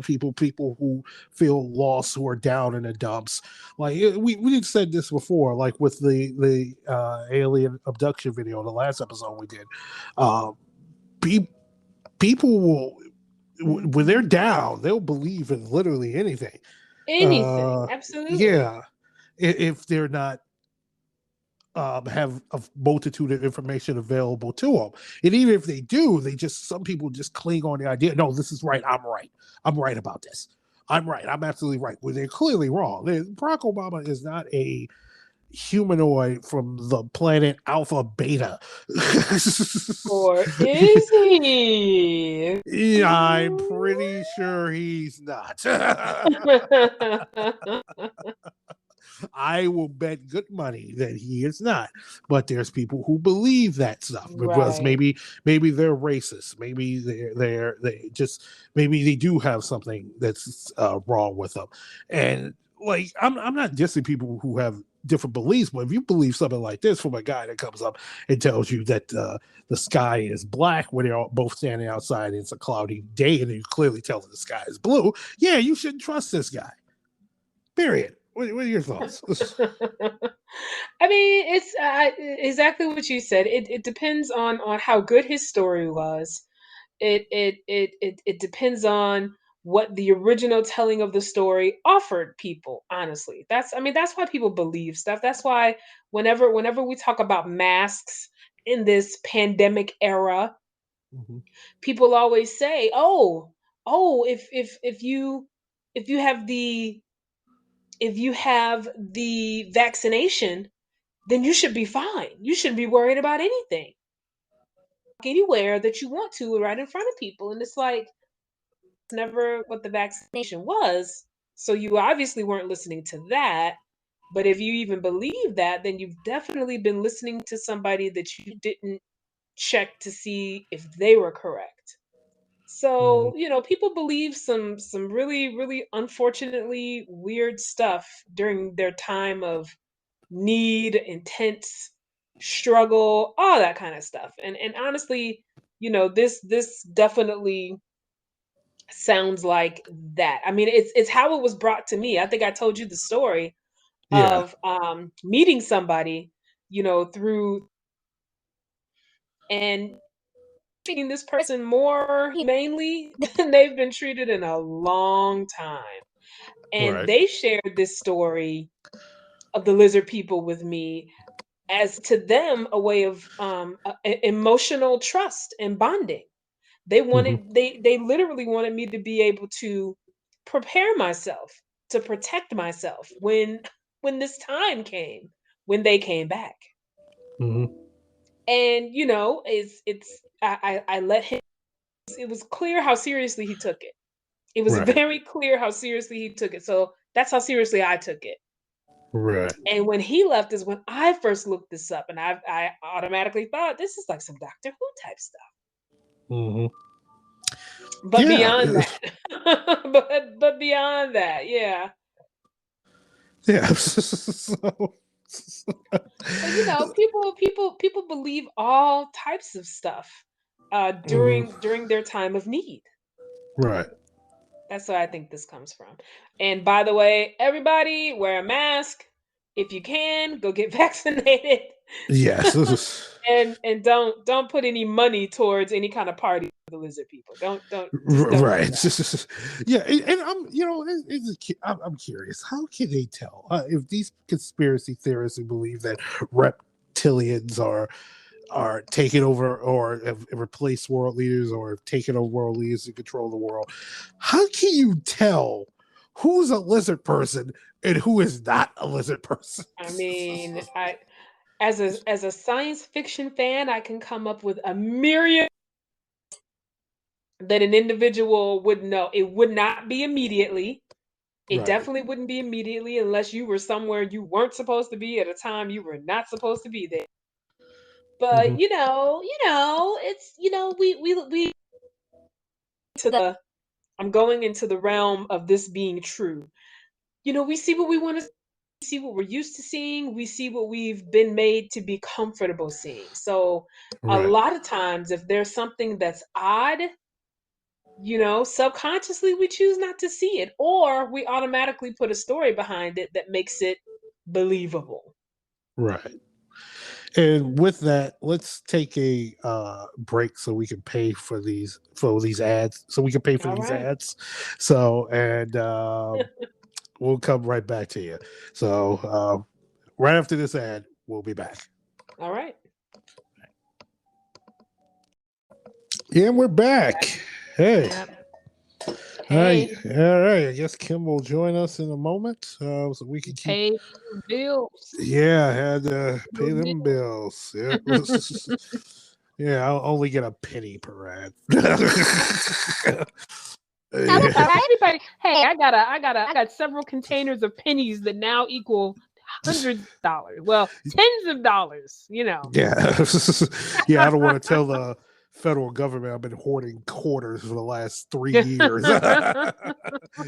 people who feel lost, who are down in the dumps. Like we said this before, like with the alien abduction video, the last episode we did. Uh, pe- People will when they're down, they'll believe in literally anything. Anything, Uh, absolutely. yeah, if they're not have a multitude of information available to them. And even if they do, some people just cling on the idea. No, this is right. I'm right. I'm right about this. I'm right. I'm absolutely right. Well, they're clearly wrong. Barack Obama is not a humanoid from the planet Alpha Beta. Or is he? Yeah, I'm pretty sure he's not. I will bet good money that he is not. But there's people who believe that stuff because Right. maybe they're racist. Maybe they just maybe they do have something that's wrong with them. And like I'm not dissing people who have different beliefs, but if you believe something like this from a guy that comes up and tells you that the sky is black when they're both standing outside and it's a cloudy day and you clearly tell that the sky is blue, yeah, you shouldn't trust this guy. Period. What are your thoughts? I mean, it's exactly what you said. It depends on how good his story was. It depends on what the original telling of the story offered people. Honestly, that's why people believe stuff. That's why whenever we talk about masks in this pandemic era, Mhm. people always say, "Oh, if you have the if you have the vaccination, then you should be fine. You shouldn't be worried about anything. Anywhere that you want to, right in front of people." And it's like, it's never what the vaccination was. So you obviously weren't listening to that. But if you even believe that, then you've definitely been listening to somebody that you didn't check to see if they were correct. Mhm. So, people believe some really, really unfortunately weird stuff during their time of need, intense struggle, all that kind of stuff. And honestly, this definitely sounds like that. I mean, it's how it was brought to me. I think I told you the story Yeah. of meeting somebody, through and treating this person more humanely than they've been treated in a long time. And Right. they shared this story of the lizard people with me as to them a way of emotional trust and bonding. Mhm. They literally wanted me to be able to prepare myself, to protect myself when this time came, when they came back. Mhm. And it's I let him. It was clear how seriously he took it. It was Right. very clear how seriously he took it. So that's how seriously I took it. Right. And when he left is when I first looked this up, and I automatically thought this is like some Doctor Who type stuff. Mhm. But Yeah. beyond that, but beyond that, yeah. Yeah. So, So people believe all types of stuff mhm. during their time of need. Right. That's where I think this comes from. And by the way, everybody wear a mask. If you can, go get vaccinated. Yes. And don't put any money towards any kind of party for the lizard people. Don't just don't do Right. that. Yeah. And I'm, I'm curious. How can they tell if these conspiracy theorists who believe that reptilians are taking over or have replaced world leaders or have taken over world leaders to control the world? How can you tell who's a lizard person and who is not a lizard person? I mean, I as a science fiction fan, I can come up with a myriad that an individual would know. It would not be immediately. It Right. definitely wouldn't be immediately unless you were somewhere you weren't supposed to be at a time you were not supposed to be there. Hmm. But it's we to the I'm going into the realm of this being true. We see what we want to see, what we're used to seeing, we see what we've been made to be comfortable seeing. So a Right. lot of times if there's something that's odd, subconsciously we choose not to see it, or we automatically put a story behind it that makes it believable. Right. And with that, let's take a break so we can pay for these ads. So we can pay for All these right. ads. So and we'll come right back to you. So right after this ad, we'll be back. All right. Yeah, we're back. Hey. Yep. All right. Hey, All right. I guess Kim will join us in a moment so we can keep. pay your bills. Yeah, I had to Your pay them bills. bills. Yeah. Yeah, I'll only get a penny per ad. Anybody? Hey, I got several containers of pennies that now equal hundreds of dollars. Well, tens of dollars. Yeah. Yeah, I don't want to tell the federal government I've been hoarding quarters for the last 3 years.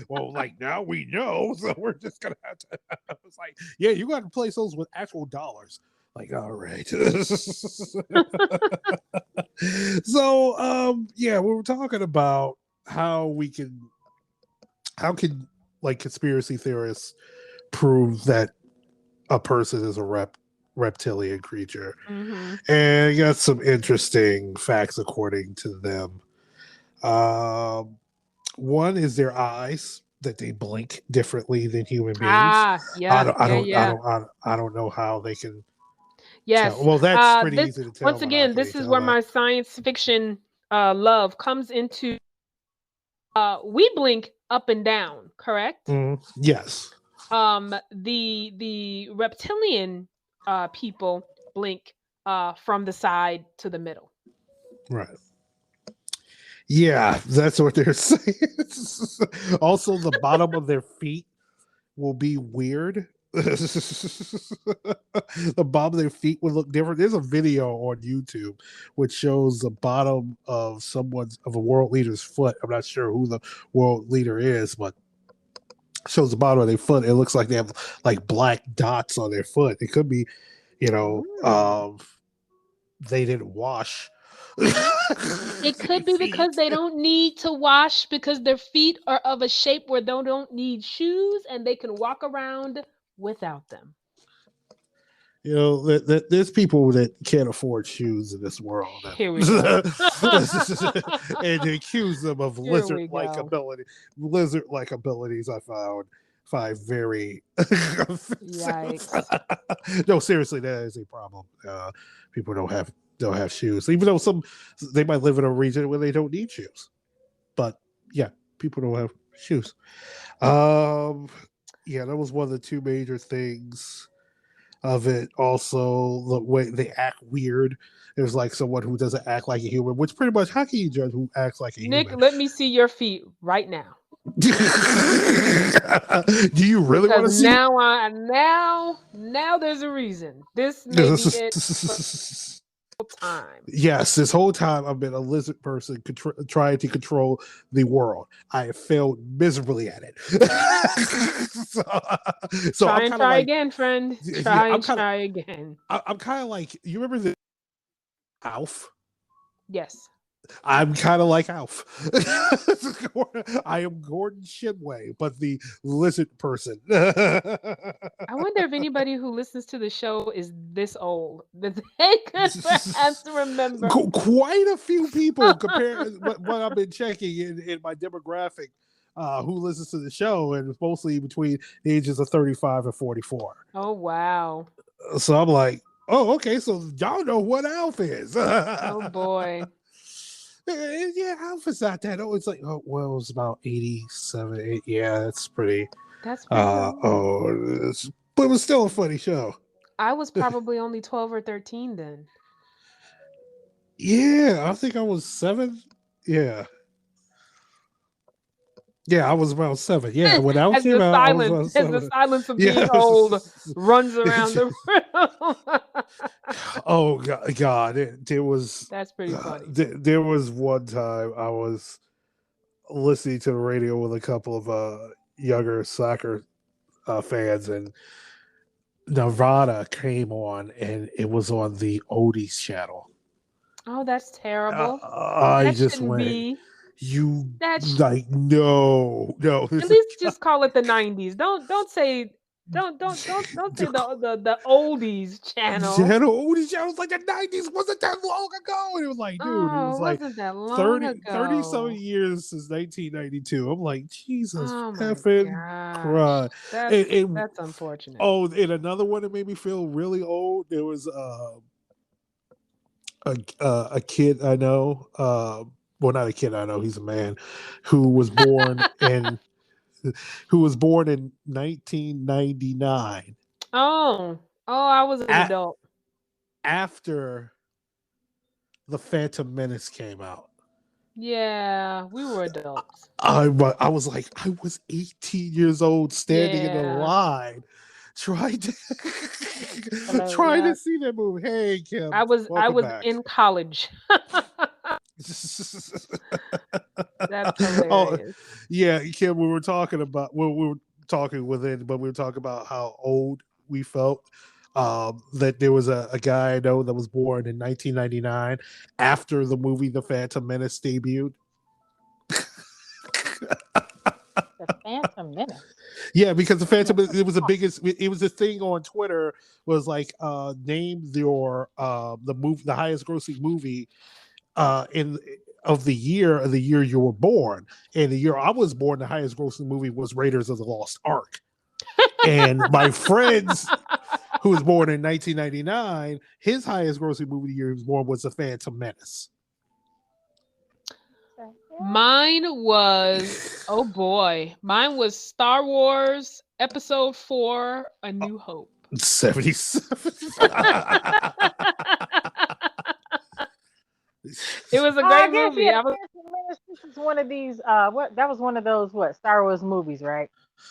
Well, like now we know, so we're just gonna have to. I was like, yeah, you got to replace those with actual dollars. Like, all right. So, yeah, we were talking about how we can, how can like conspiracy theorists prove that a person is a reptilian creature. hmm And you got some interesting facts according to them. Um, one is their eyes that they blink differently than human beings. Ah, yeah, yeah, yeah. I don't know how they can tell. Yes. Well, that's pretty This easy to tell, once but how again, can they this is tell where that? my science fiction love comes into. We blink up and down, correct? Yes, The reptilian people blink from the side to the middle. right. Yeah, that's what they're saying. Also, the bottom of their feet will be weird. The bottom of their feet would look different. There's a video on YouTube which shows the bottom of a world leader's foot. I'm not sure who the world leader is, but shows the bottom of their foot. It looks like they have like black dots on their foot. It could be, you know, Mm. they didn't wash It their could be because feet. they don't need to wash because their feet are of a shape where they don't need shoes and they can walk around without them. You know, there's people that can't afford shoes in this world, Here we go. and they accuse them of Here we go. lizard like abilities. Find very offensive. Yikes. No, seriously, that is a problem. People don't have shoes, even though some they might live in a region where they don't need shoes. But yeah, people don't have shoes. Um, yeah, that was one of the two major things of it. Also, the way they act weird. There's like someone who doesn't act like a human, which pretty much how can you judge who acts like a Nick, human? let me see your feet right now. Do you really want Because to see? now there's a reason. This may be it for time. Yes, this whole time I've been a lizard person trying to control the world. I have failed miserably at it. so, so Try I'm and kind of try like, again, friend. yeah, Try and try again. I'm kind of like, you remember the Alf? Yes. I'm kind of like Alf. I am Gordon Shinway, but the lizard person. I wonder if anybody who listens to the show is this old that they could perhaps remember. Quite a few people compared what I've been checking in my demographic who listens to the show, and it's mostly between the ages of 35 and 44. Oh wow. So I'm like, oh, okay, so y'all know what Alf is. Oh boy. Yeah, Alf is not that old. It's like, oh, well, it was about 87, 8. Yeah, that's pretty. That's pretty old. But it was still a funny show. I was probably only 12 or 13 then. Yeah, I think I was 7. Yeah. Yeah, I was about 7. Yeah, when Alf came out, I was about As the 7. silence of Yeah. being old runs around the room. Oh God! There was That's pretty funny. there was one time I was listening to the radio with a couple of younger soccer fans, and Nirvana came on, and it was on the oldies channel. Oh, that's terrible. I That just shouldn't went, be. You That's like no. at least just call it the 90s. Don't say don't say the oldies channel. Channel Odie channels like the 90s wasn't that long ago. And it was like, dude, it Oh, was it like wasn't that long 30 some ago. years since 1992. I'm like, Jesus Oh my effing gosh. Christ. And That's unfortunate. oh, and another one that made me feel really old. There was a kid I know, well, not a kid I know, he's a man who was born in 1999 Oh. Oh, I was an at, adult. after the Phantom Menace came out. Yeah, we were adults. I was like, I was 18 years old standing in the Yeah. line trying to Hello, trying to yes. see that movie. Hey Kim, I welcome was back. in college. That's Oh hilarious. yeah, Kim, we were talking about we were talking with it, but we were talking about how old we felt. That there was a guy I know that was born in 1999 after the movie The Phantom Menace debuted. The Phantom Menace. Yeah, because the Phantom Never it was the saw. biggest. It was a thing on Twitter was like name your the highest grossing movie in of the year you were born. And the year I was born, the highest grossing movie was Raiders of the Lost Ark. And my friends who was born in 1999, his highest grossing movie the year he was born was The Phantom Menace. The hell? Mine was, oh boy, mine was Star Wars Episode 4, A New Hope. 77. It was a Oh, I great guess movie. yeah, I the was, Phantom Menace. This is one of these. What that was one of those Star Wars movies, right?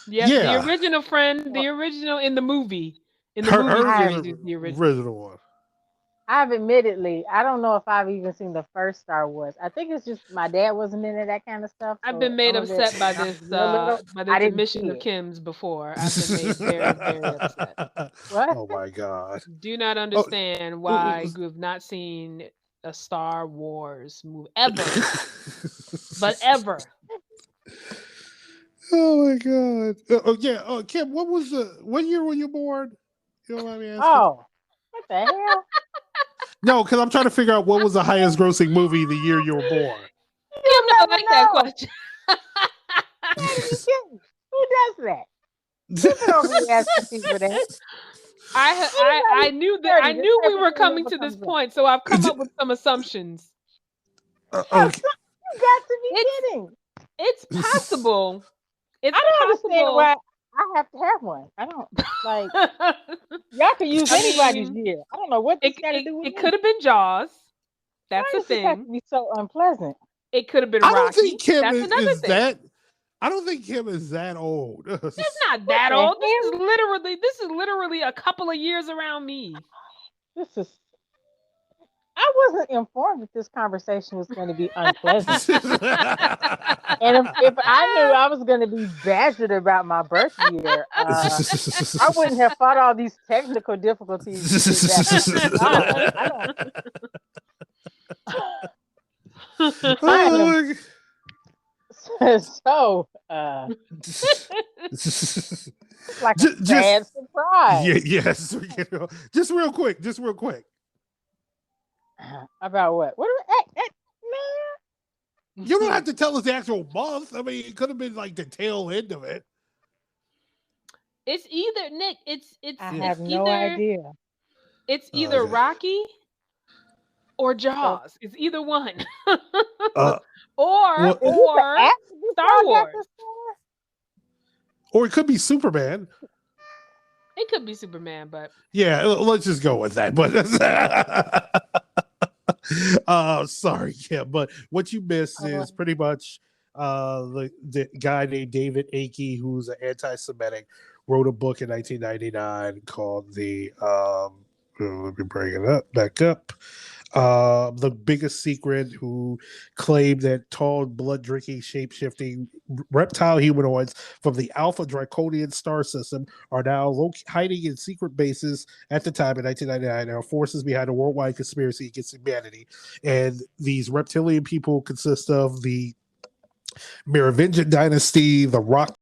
yep, the Yeah, original friend, Well, the original in the movie. In the movie hers was I've series the is the original. original one. I've admittedly, I don't know if I've even seen the first Star Wars. I think it's just my dad wasn't into that kind of stuff, I've so been made some of it upset by when I was real little, I this didn't admission see of it. Kim's before. I've been made very, very upset. What? Oh my god. Do not Oh, understand why you have not seen a Star Wars movie ever, but ever. oh my god. Oh yeah. Oh Kim, what year were you born? You don't mind me asking? Oh, what the hell? No, because I'm trying to figure out what was the highest grossing movie the year you were born. Kim You'll don't never like that know. question. Man, you kidding? Who does that? People don't be asking people that. I Anybody knew that I 30, this knew we type of were thing coming never to this comes up. point, so I've come up with some assumptions. Oh, Okay. you got to be It's kidding. it's possible. It's I don't understand possible. why I have to have one. I don't like y'all can use I anybody's mean, year. I don't know what this got to do with it could me. have been Jaws. That's Why a does this have thing. to be so unpleasant? It could have been I don't Rocky. think Kim That's another is thing. that. I don't think Kim is that old. It's not What that the old. hell? This is literally a couple of years around me. This is. I wasn't informed that this conversation was going to be unpleasant. And if I knew I was going to be badgered about my birth year, I wouldn't have fought all these technical difficulties to get back on the line. I don't. I am oh so just, it's like a just sad surprise. yes. Just real quick. About what? What? Man, You don't have to tell us the actual month. I mean, it could have been like the tail end of it. It's either Nick. I Yeah. have no idea. It's either Okay. Rocky or So Jaws. It's either one. Uh, or well, is this the app that Star y'all got Wars. this for? or it could be Superman. It could be Superman, but Yeah, let's just go with that. But sorry, Kim, but what you missed is Oh, pretty much the guy named David Akey, who's an anti-Semitic, wrote a book in 1999 called let me bring it up back up. The Biggest Secret, who claimed that tall, blood drinking, shape shifting reptile humanoids from the Alpha Draconian star system are now hiding in secret bases at the time in 1999. There are forces behind a worldwide conspiracy against humanity. And these reptilian people consist of the Merovingian dynasty, the Rock